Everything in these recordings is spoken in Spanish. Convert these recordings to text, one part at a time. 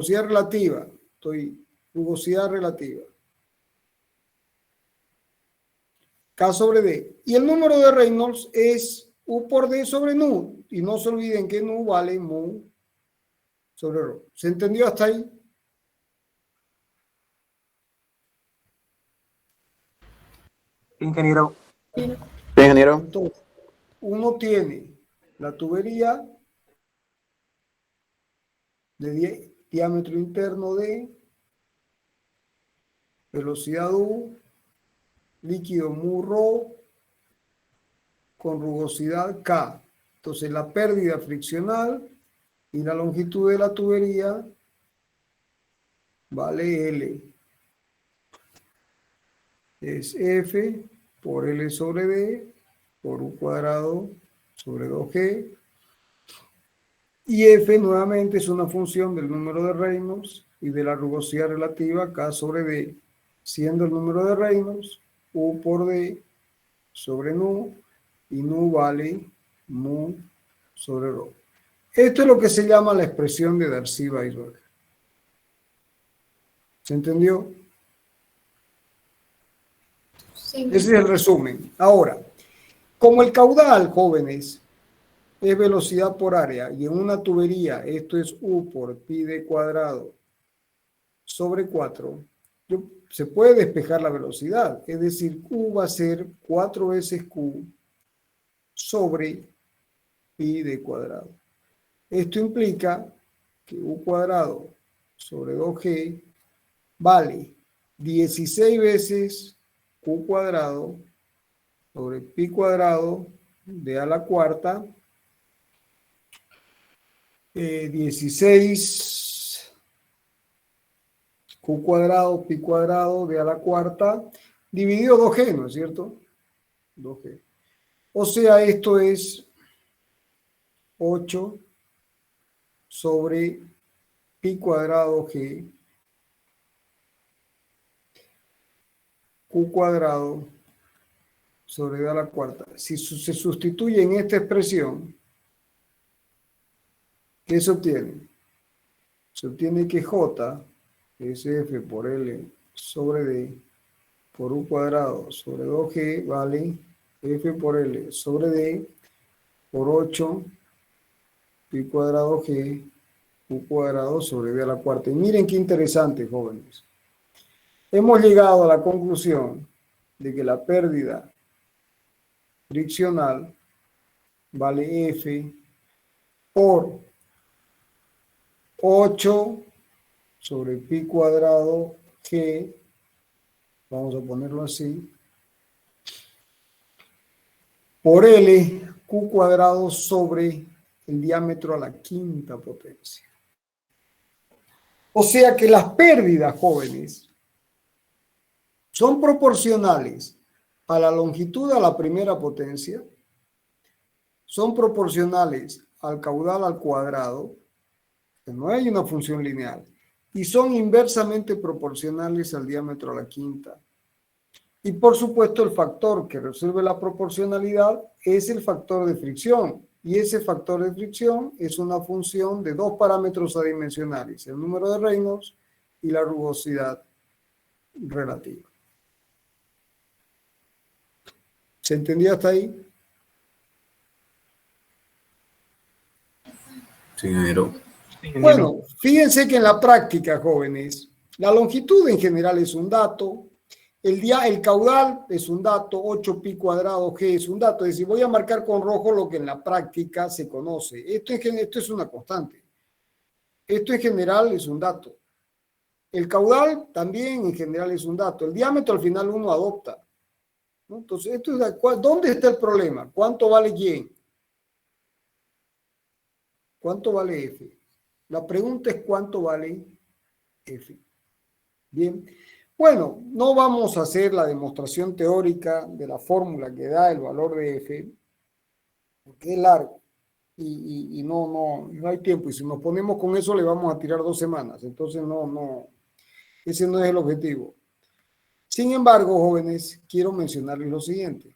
rugosidad relativa. Rugosidad relativa. K sobre D. Y el número de Reynolds es U por D sobre nu. Y no se olviden que nu vale mu sobre rho. ¿Se entendió hasta ahí? Ingeniero. Ingeniero. Entonces, uno tiene la tubería de diámetro interno D, velocidad U, líquido mu rho, con rugosidad K. Entonces, la pérdida friccional y la longitud de la tubería vale L. Es F por L sobre D por U cuadrado sobre 2G. Y F nuevamente es una función del número de Reynolds y de la rugosidad relativa K sobre D, siendo el número de Reynolds U por D sobre nu, y nu vale mu sobre rho. Esto es lo que se llama la expresión de Darcy-Weisberg. ¿Se entendió? Sí. Ese es el resumen. Ahora, como el caudal, jóvenes, es velocidad por área, y en una tubería esto es U por pi d cuadrado sobre 4, se puede despejar la velocidad, es decir, Q va a ser 4 veces Q sobre pi d cuadrado. Esto implica que U cuadrado sobre 2G vale 16 veces Q cuadrado sobre pi cuadrado de a la cuarta, 16 Q cuadrado pi cuadrado de a la cuarta dividido 2G, ¿no es cierto? 2G. O sea, esto es 8 sobre pi cuadrado G Q cuadrado sobre d a la cuarta. Si se sustituye en esta expresión, ¿qué se obtiene? Se obtiene que J es F por L sobre D por U cuadrado sobre 2G vale F por L sobre D por 8 pi cuadrado G U cuadrado sobre D a la cuarta. Y miren qué interesante, jóvenes. Hemos llegado a la conclusión de que la pérdida friccional vale F por 8 sobre pi cuadrado G, vamos a ponerlo así, por L Q cuadrado sobre el diámetro a la quinta potencia. O sea que las pérdidas, jóvenes, son proporcionales a la longitud a la primera potencia, son proporcionales al caudal al cuadrado, que no hay una función lineal, y son inversamente proporcionales al diámetro a la quinta. Y por supuesto el factor que resuelve la proporcionalidad es el factor de fricción, y ese factor de fricción es una función de dos parámetros adimensionales, el número de Reynolds y la rugosidad relativa. ¿Se entendió hasta ahí? Sí, ingeniero. Bueno, fíjense que en la práctica, jóvenes, la longitud en general es un dato, el caudal es un dato, 8 pi cuadrado G es un dato, es decir, voy a marcar con rojo lo que en la práctica se conoce. Esto es una constante. Esto en general es un dato. El caudal también en general es un dato. El diámetro al final uno adopta, ¿no? Entonces, ¿dónde está el problema? ¿Cuánto vale quién? ¿Cuánto vale F? La pregunta es ¿cuánto vale F? Bien. Bueno, no vamos a hacer la demostración teórica de la fórmula que da el valor de F, porque es largo y no hay tiempo. Y si nos ponemos con eso, le vamos a tirar 2 semanas. Entonces, ese no es el objetivo. Sin embargo, jóvenes, quiero mencionarles lo siguiente.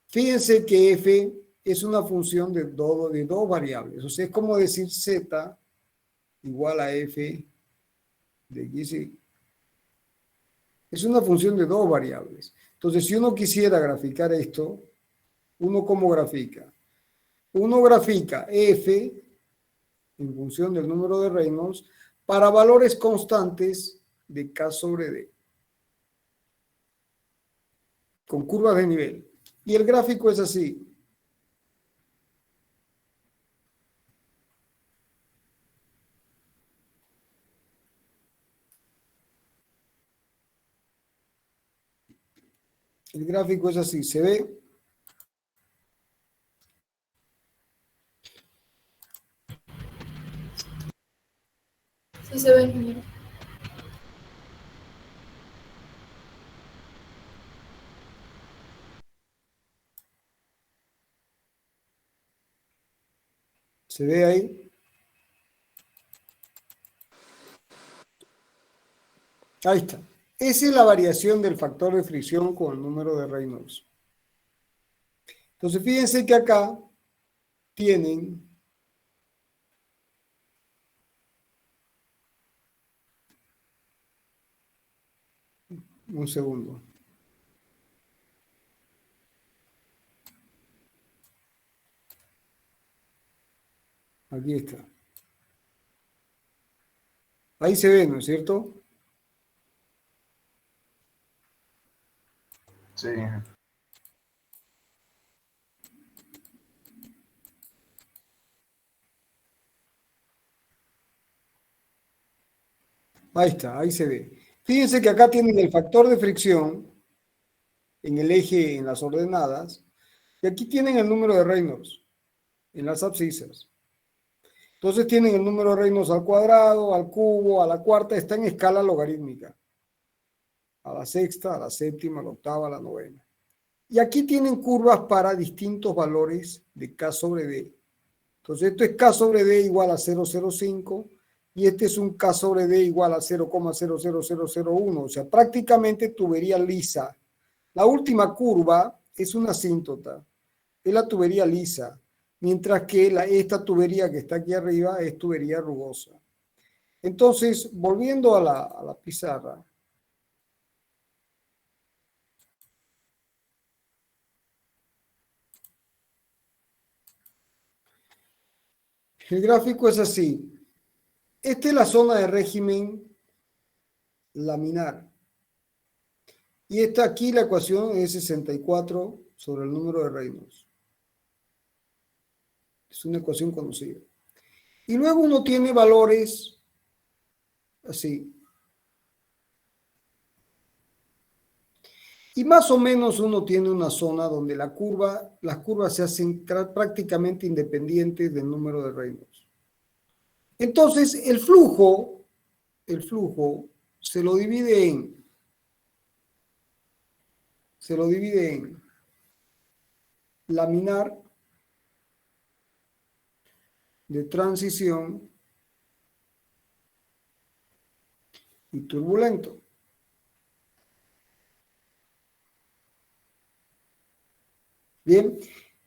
Fíjense que F es una función de dos variables. O sea, es como decir Z igual a F de X, Y. Es una función de dos variables. Entonces, si uno quisiera graficar esto, ¿uno cómo grafica? Uno grafica F en función del número de Reynolds para valores constantes de K sobre D, con curvas de nivel. Y el gráfico es así. El gráfico es así, ¿se ve? Sí se ve, ingeniero. ¿Se ve ahí? Ahí está. Esa es la variación del factor de fricción con el número de Reynolds. Entonces, fíjense que acá tienen un segundo. Aquí está. Ahí se ve, ¿no es cierto? Sí. Ahí está, ahí se ve. Fíjense que acá tienen el factor de fricción en el eje, en las ordenadas, y aquí tienen el número de Reynolds en las abscisas. Entonces tienen el número de Reynolds al cuadrado, al cubo, a la cuarta, está en escala logarítmica. A la sexta, a la séptima, a la octava, a la novena. Y aquí tienen curvas para distintos valores de K sobre D. Entonces esto es K sobre D igual a 0,05 y este es un K sobre D igual a 0,00001. O sea, prácticamente tubería lisa. La última curva es una asíntota. Es la tubería lisa. Mientras que esta tubería que está aquí arriba es tubería rugosa. Entonces, volviendo a la pizarra. El gráfico es así. Esta es la zona de régimen laminar. Y esta aquí la ecuación es 64 sobre el número de Reynolds. Es una ecuación conocida. Y luego uno tiene valores así. Y más o menos uno tiene una zona donde las curvas se hacen prácticamente independientes del número de Reynolds. Entonces, el flujo se lo divide en laminar, de transición y turbulento. Bien,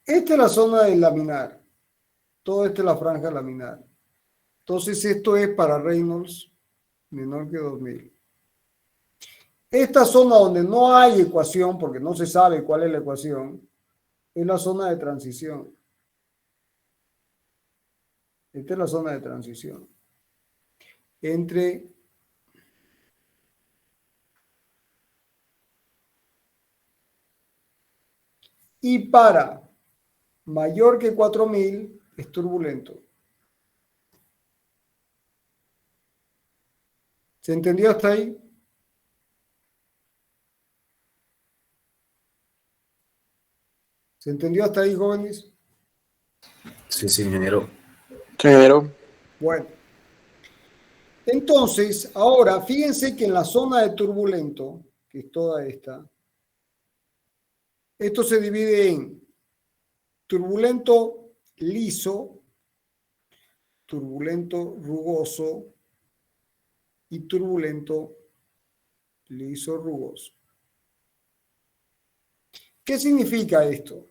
esta es la zona del laminar. Toda esta es la franja laminar. Entonces esto es para Reynolds menor que 2000. Esta zona donde no hay ecuación, porque no se sabe cuál es la ecuación, es la zona de transición. Esta es la zona de transición. Entre y para mayor que 4000 es turbulento. ¿Se entendió hasta ahí? ¿Se entendió hasta ahí, jóvenes? Sí, ingeniero. Sí, ingeniero. Bueno. Entonces, ahora, fíjense que en la zona de turbulento, que es toda esta, esto se divide en turbulento liso, turbulento rugoso y turbulento liso rugoso. ¿Qué significa esto?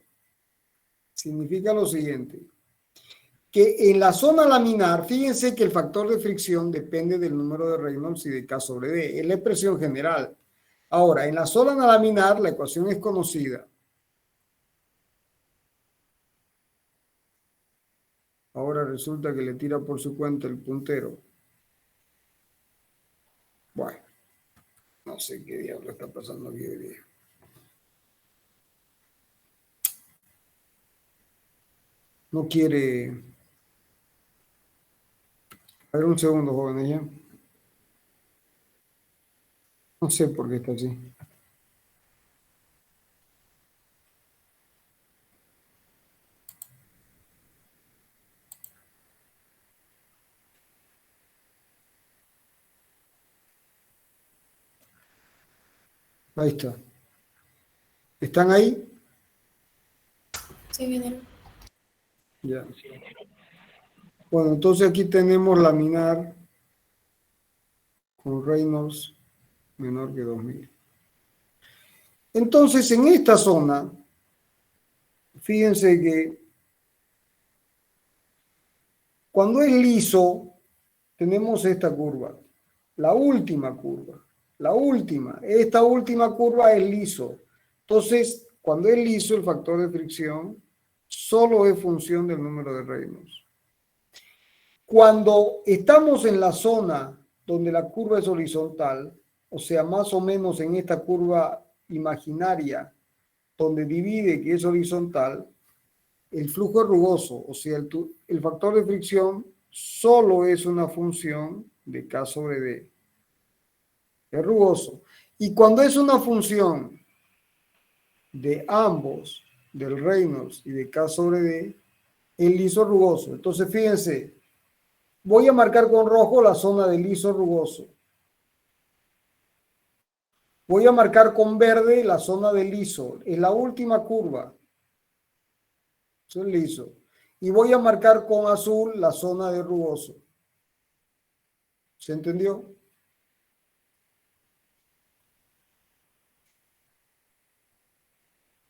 Significa lo siguiente. que en la zona laminar, fíjense que el factor de fricción depende del número de Reynolds y de K sobre D, es la expresión general. Ahora, en la zona laminar la ecuación es conocida. Ahora resulta que le tira por su cuenta el puntero. Bueno, no sé qué diablo está pasando aquí hoy día. No quiere... A ver un segundo, jóvenes, ya. No sé por qué está así. Ahí está. ¿Están ahí? Sí, ingeniero. Ya. Bueno, entonces aquí tenemos laminar con Reynolds menor que 2000. Entonces, en esta zona, fíjense que cuando es liso, tenemos esta curva, la última curva, esta última curva es liso. Entonces, cuando es liso, el factor de fricción solo es función del número de Reynolds. Cuando estamos en la zona donde la curva es horizontal, o sea, más o menos en esta curva imaginaria, donde divide que es horizontal, el flujo es rugoso, o sea, el factor de fricción solo es una función de K sobre D. Es rugoso. Y cuando es una función de ambos, del Reynolds y de K sobre D, es liso rugoso. Entonces, fíjense, voy a marcar con rojo la zona de liso rugoso. Voy a marcar con verde la zona de liso. Es la última curva. Eso es liso. Y voy a marcar con azul la zona de rugoso. ¿Se entendió?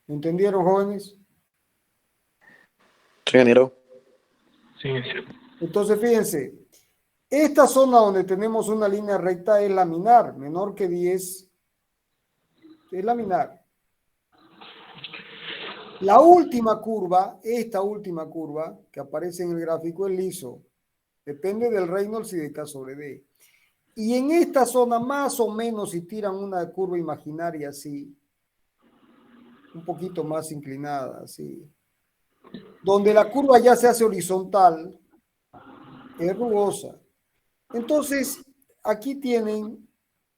¿Entendieron, jóvenes? Sí, ingeniero. Sí, ingeniero. Entonces, fíjense, esta zona donde tenemos una línea recta es laminar, menor que 10, es laminar. La última curva, esta última curva que aparece en el gráfico es liso. Depende del Reynolds y de K sobre D. Y en esta zona, más o menos, si tiran una curva imaginaria así, un poquito más inclinada, así, donde la curva ya se hace horizontal, es rugosa. Entonces, aquí tienen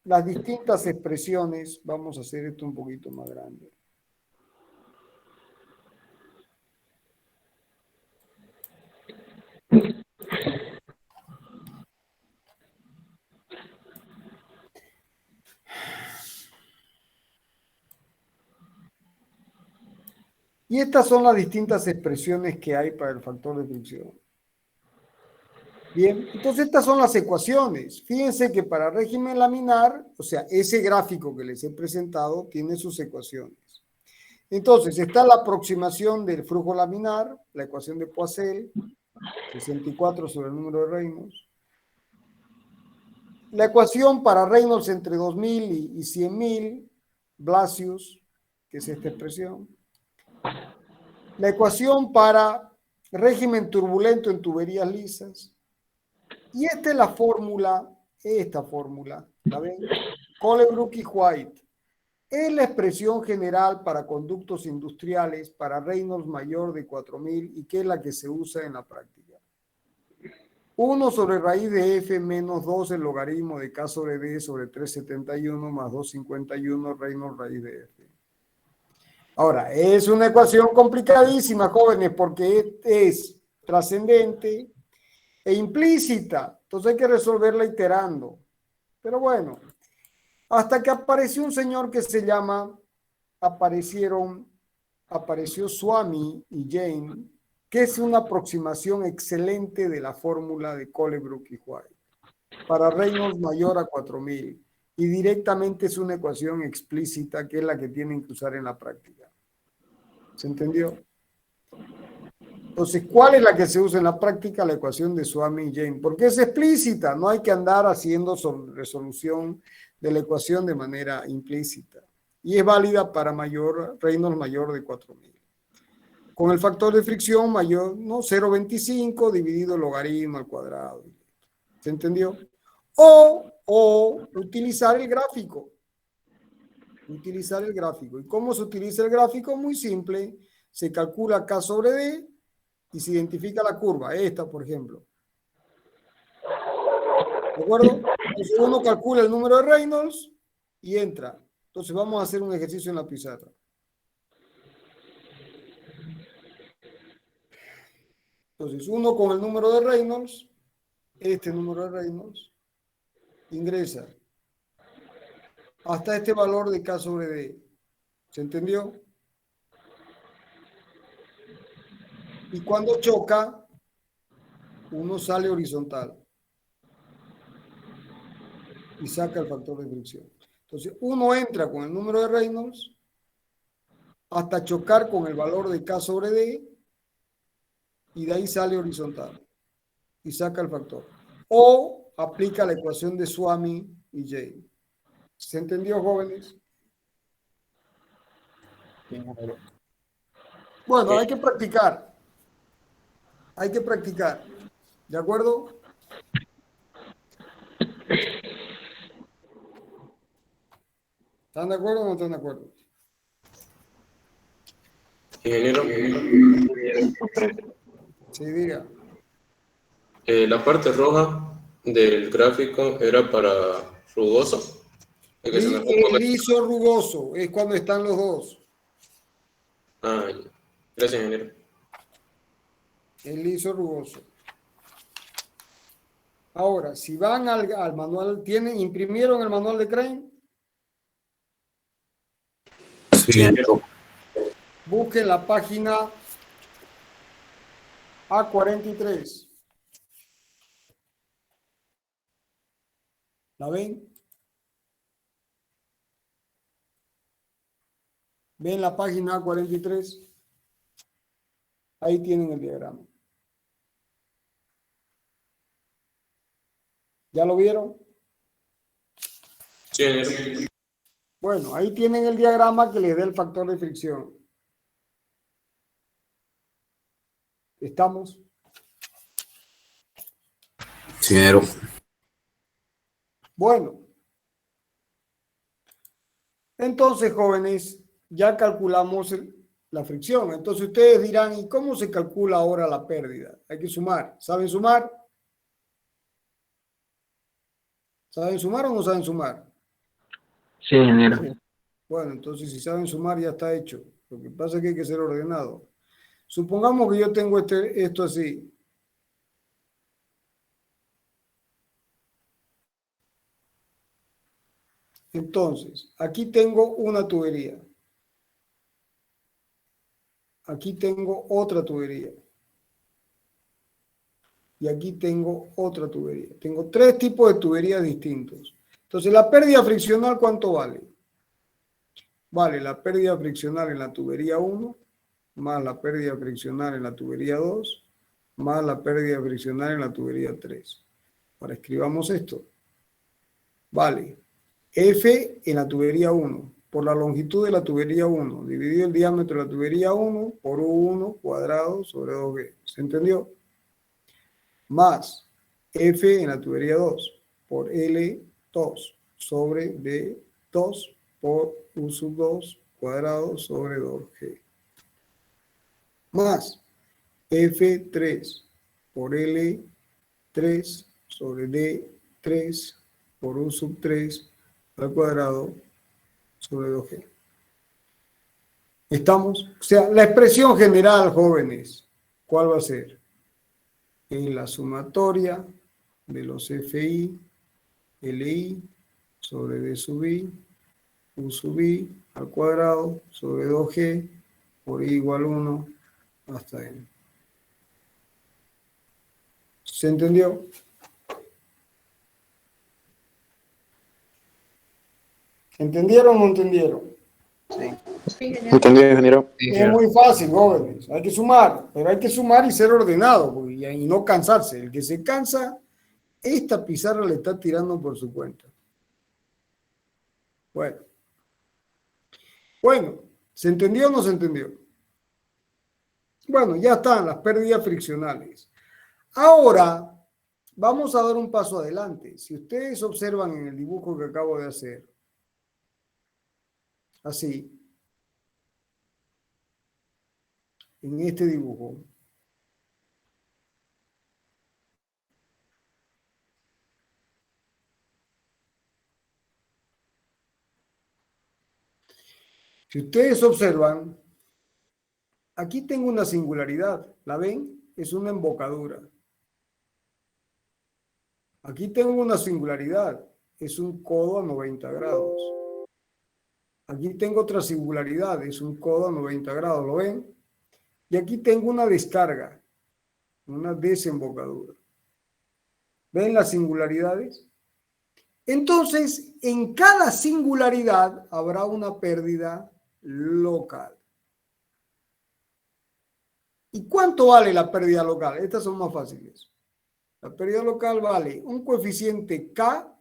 las distintas expresiones. Vamos a hacer esto un poquito más grande. Y estas son las distintas expresiones que hay para el factor de fricción. Bien, entonces estas son las ecuaciones. Fíjense que para régimen laminar, o sea, ese gráfico que les he presentado tiene sus ecuaciones. Entonces, está la aproximación del flujo laminar, la ecuación de Poiseuille, 64 sobre el número de Reynolds. La ecuación para Reynolds entre 2000 y 100.000, Blasius, que es esta expresión. La ecuación para régimen turbulento en tuberías lisas. Y esta es la fórmula, esta fórmula, ¿la ven? Colebrook y White. Es la expresión general para conductos industriales para Reynolds mayor de 4000 y que es la que se usa en la práctica. 1 sobre raíz de F menos 2 el logaritmo de K sobre D sobre 371 más 251 Reynolds raíz de F. Ahora, es una ecuación complicadísima, jóvenes, porque es trascendente e implícita. Entonces hay que resolverla iterando. Pero bueno, hasta que apareció un señor que se llama, apareció Swami y Jane, que es una aproximación excelente de la fórmula de Colebrook y White para Reynolds mayor a 4000 y directamente es una ecuación explícita que es la que tienen que usar en la práctica. ¿Se entendió? Entonces, ¿cuál es la que se usa en la práctica? La ecuación de Swami y Jain, porque es explícita, no hay que andar haciendo resolución de la ecuación de manera implícita. Y es válida para Reynolds mayor de 4000. Con el factor de fricción mayor, ¿no? 0,25 dividido el logaritmo al cuadrado. ¿Se entendió? O utilizar el gráfico. Utilizar el gráfico. ¿Y cómo se utiliza el gráfico? Muy simple. Se calcula K sobre D y se identifica la curva. Esta, por ejemplo. ¿De acuerdo? Entonces uno calcula el número de Reynolds y entra. Entonces vamos a hacer un ejercicio en la pizarra. Entonces uno con el número de Reynolds, este número de Reynolds, ingresa hasta este valor de K sobre D. ¿Se entendió? Y cuando choca, uno sale horizontal y saca el factor de fricción. Entonces, uno entra con el número de Reynolds hasta chocar con el valor de K sobre D y de ahí sale horizontal y saca el factor. O aplica la ecuación de Swami y Jain. ¿Se entendió, jóvenes? Bueno, hay que practicar. Hay que practicar. ¿De acuerdo? ¿Están de acuerdo o no están de acuerdo? Ingeniero, Sí, diga. la parte roja del gráfico era para rugoso. Es que se me fue un poco. El liso rugoso es cuando están los dos. Ah, ya. Gracias, ingeniero. El liso rugoso. Ahora, si van al manual, ¿imprimieron el manual de Crane? Sí, ingeniero. Busquen la página A43. ¿La ven? ¿Ven la página A43? Ahí tienen el diagrama. ¿Ya lo vieron? Sí, ingeniero. Bueno, ahí tienen el diagrama que les da el factor de fricción. ¿Estamos? Sí, ingeniero. Bueno. Entonces, jóvenes, ya calculamos la fricción. Entonces ustedes dirán, ¿y cómo se calcula ahora la pérdida? Hay que sumar. ¿Saben sumar? ¿Saben sumar o no saben sumar? Sí, ingeniero. Bueno, entonces si saben sumar ya está hecho. Lo que pasa es que hay que ser ordenado. Supongamos que yo tengo esto así. Entonces, aquí tengo una tubería. Aquí tengo otra tubería. Y aquí tengo otra tubería. Tengo tres tipos de tuberías distintos. Entonces, la pérdida friccional, ¿cuánto vale? Vale la pérdida friccional en la tubería 1, más la pérdida friccional en la tubería 2, más la pérdida friccional en la tubería 3. Ahora escribamos esto. Vale, F en la tubería 1, por la longitud de la tubería 1, dividido el diámetro de la tubería 1 por U1 cuadrado sobre 2B. ¿Se entendió? Más F en la tubería 2 por L2 sobre D2 por U sub 2 cuadrado sobre 2G. Más F3 por L3 sobre D3 por U sub 3 al cuadrado sobre 2G. ¿Estamos? O sea, la expresión general, jóvenes, ¿cuál va a ser? Es la sumatoria de los FI, LI sobre D sub I, U sub I al cuadrado sobre 2G por I igual 1 hasta N. ¿Se entendió? ¿Entendieron o no entendieron? Sí. Entendido, ingeniero. Es muy fácil, jóvenes. Hay que sumar, pero hay que sumar y ser ordenado y no cansarse. El que se cansa, esta pizarra le está tirando por su cuenta. Bueno, ¿se entendió o no se entendió? Bueno, ya están las pérdidas friccionales. Ahora, vamos a dar un paso adelante. Si ustedes observan en el dibujo que acabo de hacer, así, en este dibujo, si ustedes observan, aquí tengo una singularidad. ¿La ven? Es una embocadura. Aquí tengo una singularidad. Es un codo a 90 grados. Aquí tengo otra singularidad. Es un codo a 90 grados. ¿Lo ven? Y aquí tengo una descarga. Una desembocadura. ¿Ven las singularidades? Entonces, en cada singularidad habrá una pérdida local. ¿Y cuánto vale la pérdida local? Estas son más fáciles. La pérdida local vale un coeficiente K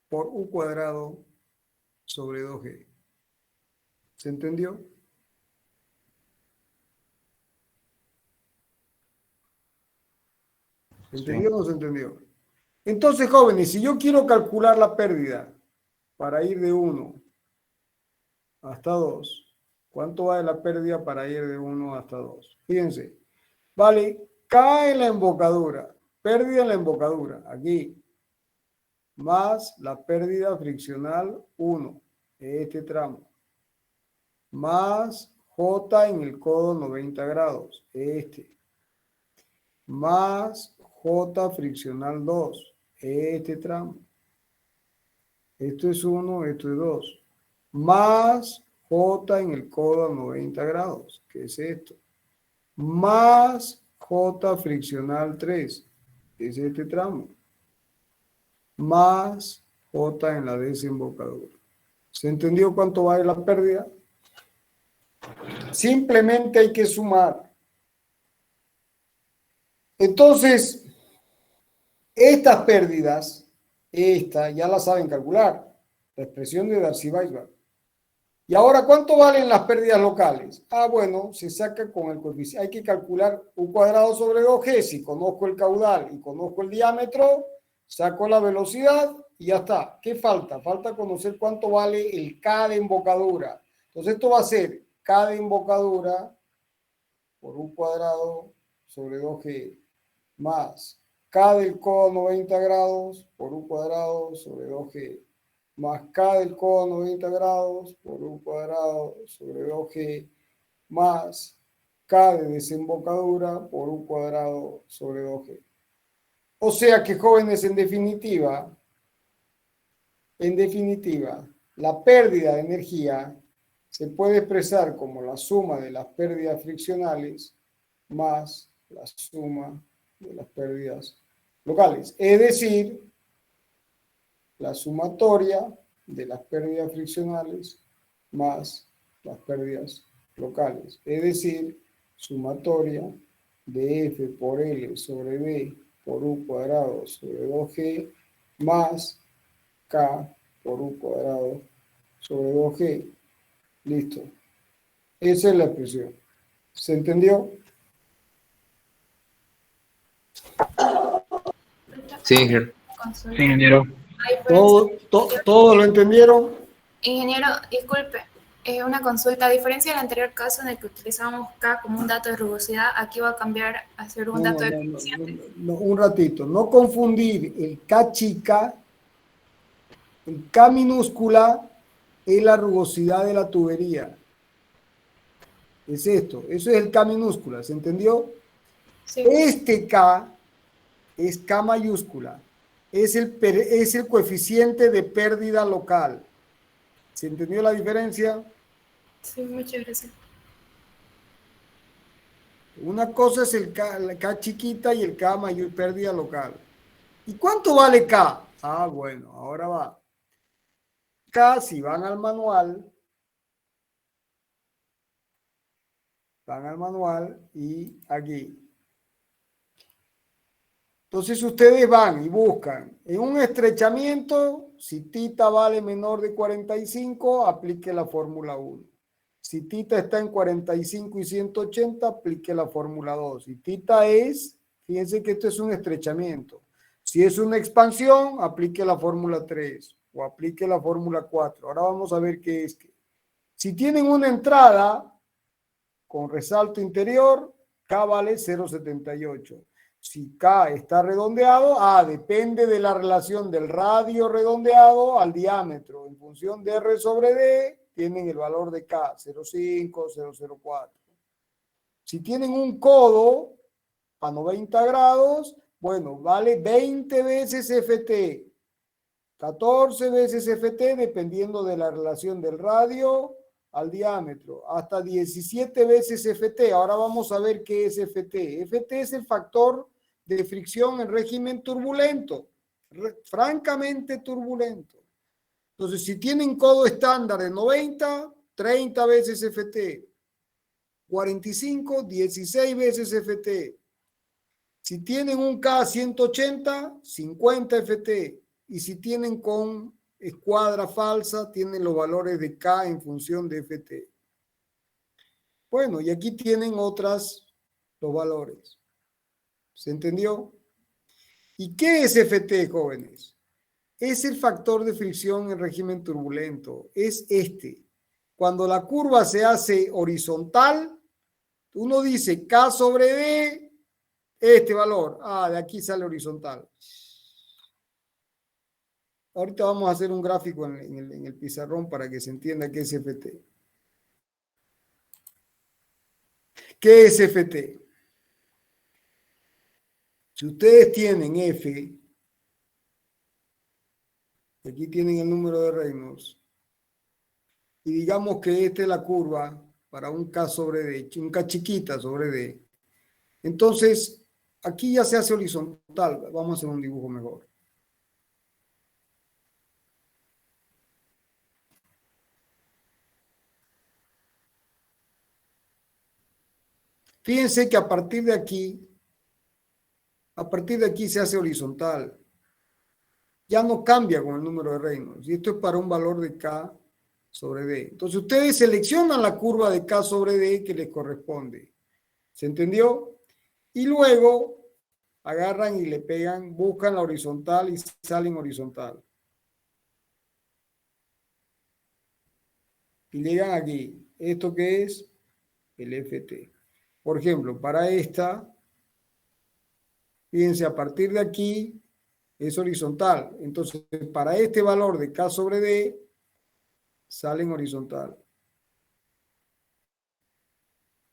por U cuadrado sobre 2G. ¿Se entendió? ¿Se entendió o no se entendió? Entonces, jóvenes, si yo quiero calcular la pérdida para ir de 1 hasta 2, ¿cuánto vale la pérdida para ir de 1 hasta 2? Fíjense, vale K en la embocadura, pérdida en la embocadura, aquí, más la pérdida friccional 1, este tramo, más J en el codo 90 grados, este, más J friccional 2, este tramo. Esto es 1, esto es 2. Más J en el codo a 90 grados, que es esto. Más J friccional 3, que es este tramo. Más J en la desembocadura. ¿Se entendió cuánto vale la pérdida? Simplemente hay que sumar. Entonces, estas pérdidas, esta ya la saben calcular, la expresión de Darcy-Weisbach. ¿Y ahora cuánto valen las pérdidas locales? Ah, bueno, se saca con el coeficiente. Hay que calcular U cuadrado sobre 2G. Si conozco el caudal y conozco el diámetro, saco la velocidad y ya está. ¿Qué falta? Falta conocer cuánto vale el K de embocadura. Entonces esto va a ser K de embocadura por U cuadrado sobre 2G más K del codo 90 grados por U cuadrado sobre 2G más K del codo 90 grados por U cuadrado sobre 2G más K de desembocadura por U cuadrado sobre 2G. O sea que, jóvenes, en definitiva, la pérdida de energía se puede expresar como la suma de las pérdidas friccionales más la suma de las pérdidas locales. Es decir, la sumatoria de las pérdidas friccionales más las pérdidas locales. Es decir, sumatoria de F por L sobre B por U cuadrado sobre 2G más K por U cuadrado sobre 2G. Listo. Esa es la expresión. ¿Se entendió? Sí, ingeniero. Sí, ingeniero. ¿Todo lo entendieron? Ingeniero, disculpe, una consulta. A diferencia del anterior caso en el que utilizábamos K como un dato de rugosidad, aquí va a cambiar a ser un dato de coeficiente. Un ratito. No confundir el K chica, el K minúscula es la rugosidad de la tubería. Es esto. Eso es el K minúscula. ¿Se entendió? Sí. Este K es K mayúscula. Es el coeficiente de pérdida local. ¿Se entendió la diferencia? Sí, muchas gracias. Una cosa es la K chiquita y el K mayor, pérdida local. ¿Y cuánto vale K? Ah, bueno, ahora va. K, si van al manual, Van al manual y aquí. Entonces ustedes van y buscan en un estrechamiento, si tita vale menor de 45, aplique la fórmula 1. Si tita está en 45 y 180, aplique la fórmula 2. Si tita es, fíjense que esto es un estrechamiento. Si es una expansión, aplique la fórmula 3 o aplique la fórmula 4. Ahora vamos a ver qué es. Si tienen una entrada con resalto interior, K vale 0,78. Si K está redondeado, depende de la relación del radio redondeado al diámetro. En función de R sobre D, tienen el valor de K, 0,5, 0,04. Si tienen un codo a 90 grados, bueno, vale 20 veces FT, 14 veces FT, dependiendo de la relación del radio al diámetro, hasta 17 veces FT. Ahora vamos a ver qué es FT. FT es el factor de fricción en régimen turbulento, francamente turbulento. Entonces, si tienen codo estándar de 90, 30 veces FT, 45, 16 veces FT. Si tienen un K 180, 50 FT. Y si tienen con escuadra falsa, tienen los valores de K en función de FT. Bueno, y aquí tienen los valores. ¿Se entendió? ¿Y qué es FT, jóvenes? Es el factor de fricción en régimen turbulento. Es este. Cuando la curva se hace horizontal, uno dice K sobre D, este valor. De aquí sale horizontal. Ahorita vamos a hacer un gráfico en el pizarrón para que se entienda qué es FT. ¿Qué es FT? Si ustedes tienen F, aquí tienen el número de Reynolds, y digamos que esta es la curva para un K sobre D, un K chiquita sobre D. Entonces, aquí ya se hace horizontal. Vamos a hacer un dibujo mejor. Fíjense que a partir de aquí se hace horizontal. Ya no cambia con el número de Reynolds. Y esto es para un valor de K sobre D. Entonces ustedes seleccionan la curva de K sobre D que les corresponde. ¿Se entendió? Y luego agarran y le pegan, buscan la horizontal y salen horizontal. Y llegan aquí. ¿Esto qué es? El FT. Por ejemplo, para esta, fíjense, a partir de aquí es horizontal. Entonces, para este valor de K sobre D, salen horizontal.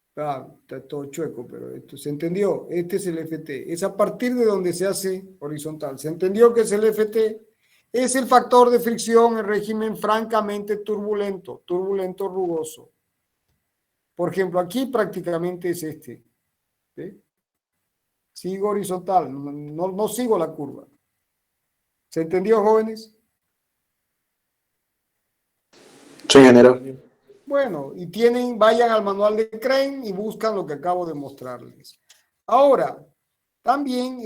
Está todo chueco, pero esto se entendió. Este es el FT. Es a partir de donde se hace horizontal. ¿Se entendió qué es el FT? Es el factor de fricción en régimen francamente turbulento, turbulento rugoso. Por ejemplo, aquí prácticamente es este. ¿Sí? Sigo horizontal, no sigo la curva. ¿Se entendió, jóvenes? Sí, ingeniero. Bueno, y vayan al manual de Crane y buscan lo que acabo de mostrarles. Ahora, también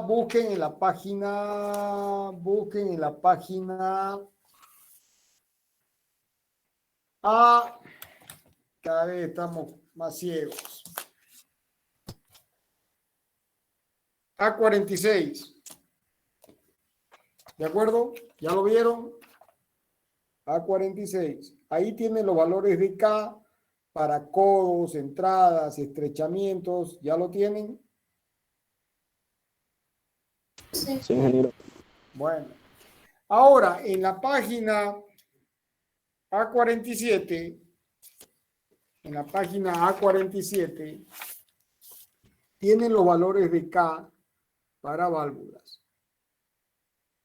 busquen en la página cada vez estamos más ciegos. A46. ¿De acuerdo? ¿Ya lo vieron? A46. Ahí tienen los valores de K para codos, entradas, estrechamientos. ¿Ya lo tienen? Sí. Sí, ingeniero. Bueno. Ahora, en la página A47, tienen los valores de K para válvulas.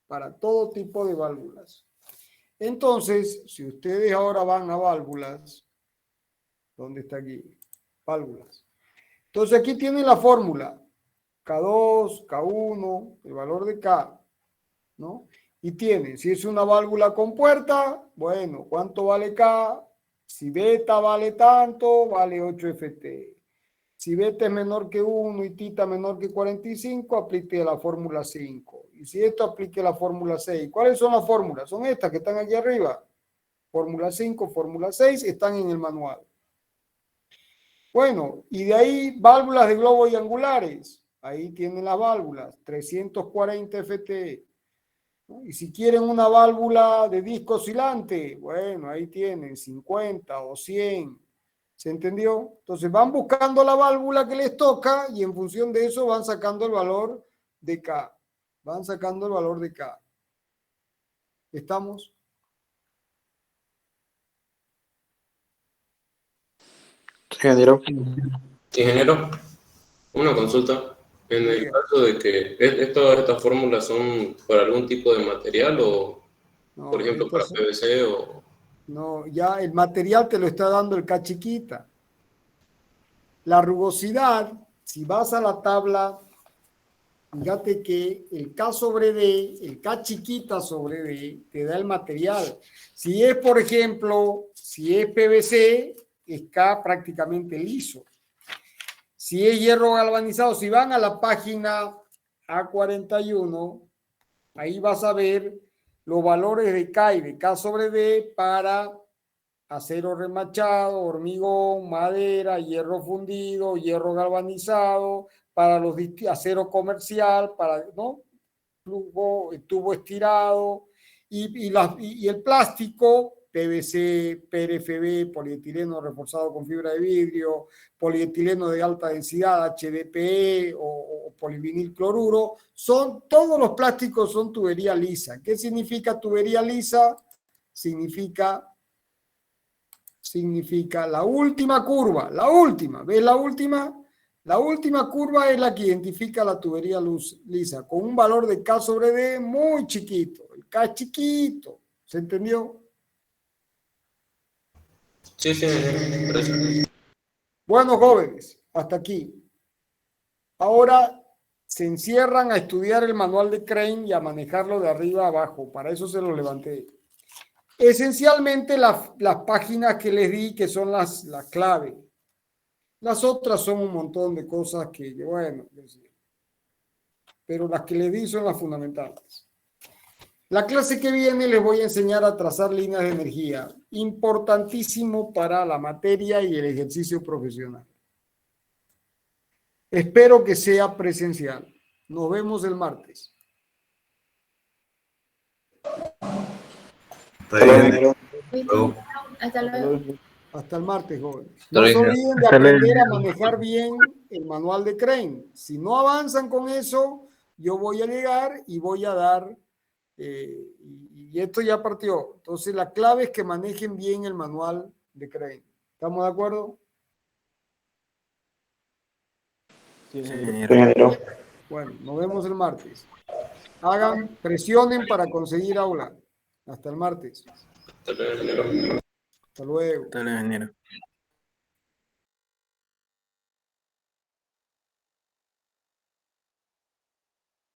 Para todo tipo de válvulas. Entonces, si ustedes ahora van a válvulas, ¿dónde está aquí? Válvulas. Entonces aquí tienen la fórmula. K2, K1, el valor de K, ¿no? Y tienen, si es una válvula con puerta, bueno, ¿cuánto vale K? Si beta vale tanto, vale 8 FT. Si beta es menor que 1 y tita menor que 45, aplique la fórmula 5. Y si esto, aplique la fórmula 6. ¿Cuáles son las fórmulas? Son estas que están aquí arriba. Fórmula 5, fórmula 6, están en el manual. Bueno, y de ahí válvulas de globo y angulares. Ahí tienen las válvulas, 340 FT. Y si quieren una válvula de disco oscilante, bueno, ahí tienen 50 o 100. ¿Se entendió? Entonces van buscando la válvula que les toca y en función de eso van sacando el valor de K. Van sacando el valor de K. ¿Estamos? Sí, ingeniero. Ingeniero, una consulta. En el caso de que todas estas fórmulas son para algún tipo de material o, No, por ejemplo, para estas- PVC o... no, ya el material te lo está dando el K chiquita. La rugosidad, si vas a la tabla, fíjate que el K sobre D, el K chiquita sobre D, te da el material. Si es, por ejemplo, si es PVC, es K prácticamente liso. Si es hierro galvanizado, si van a la página A41, ahí vas a ver los valores de K y de K sobre D para acero remachado, hormigón, madera, hierro fundido, hierro galvanizado, para los acero comercial, para, ¿no? Tubo estirado, y el plástico, PVC, PRFB, polietileno reforzado con fibra de vidrio, polietileno de alta densidad, HDPE o polivinil cloruro, todos los plásticos son tubería lisa. ¿Qué significa tubería lisa? Significa la última curva, la última, ¿ves la última? La última curva es la que identifica la tubería lisa, con un valor de K sobre D muy chiquito, el K chiquito, ¿se entendió? Sí, gracias. Bueno, jóvenes, hasta aquí. Ahora se encierran a estudiar el manual de Crane y a manejarlo de arriba a abajo, para eso se lo levanté. Esencialmente las páginas que les di, que son las clave. Las otras son un montón de cosas que, bueno, pero las que les di son las fundamentales. La clase que viene les voy a enseñar a trazar líneas de energía, importantísimo para la materia y el ejercicio profesional. Espero que sea presencial. Nos vemos el martes. Hasta luego, ingeniero. Hasta luego. Hasta el martes, jóvenes. No se luego. olviden de Hasta luego. aprender a manejar bien el manual de Crane. Si no avanzan con eso, yo voy a llegar y voy a dar, y esto ya partió. Entonces, la clave es que manejen bien el manual de Crane. ¿Estamos de acuerdo? Sí, ingeniero. Bueno, nos vemos el martes. Presionen para conseguir aula. Hasta el martes. Hasta luego, ingeniero. Hasta luego. Hasta luego, ingeniero.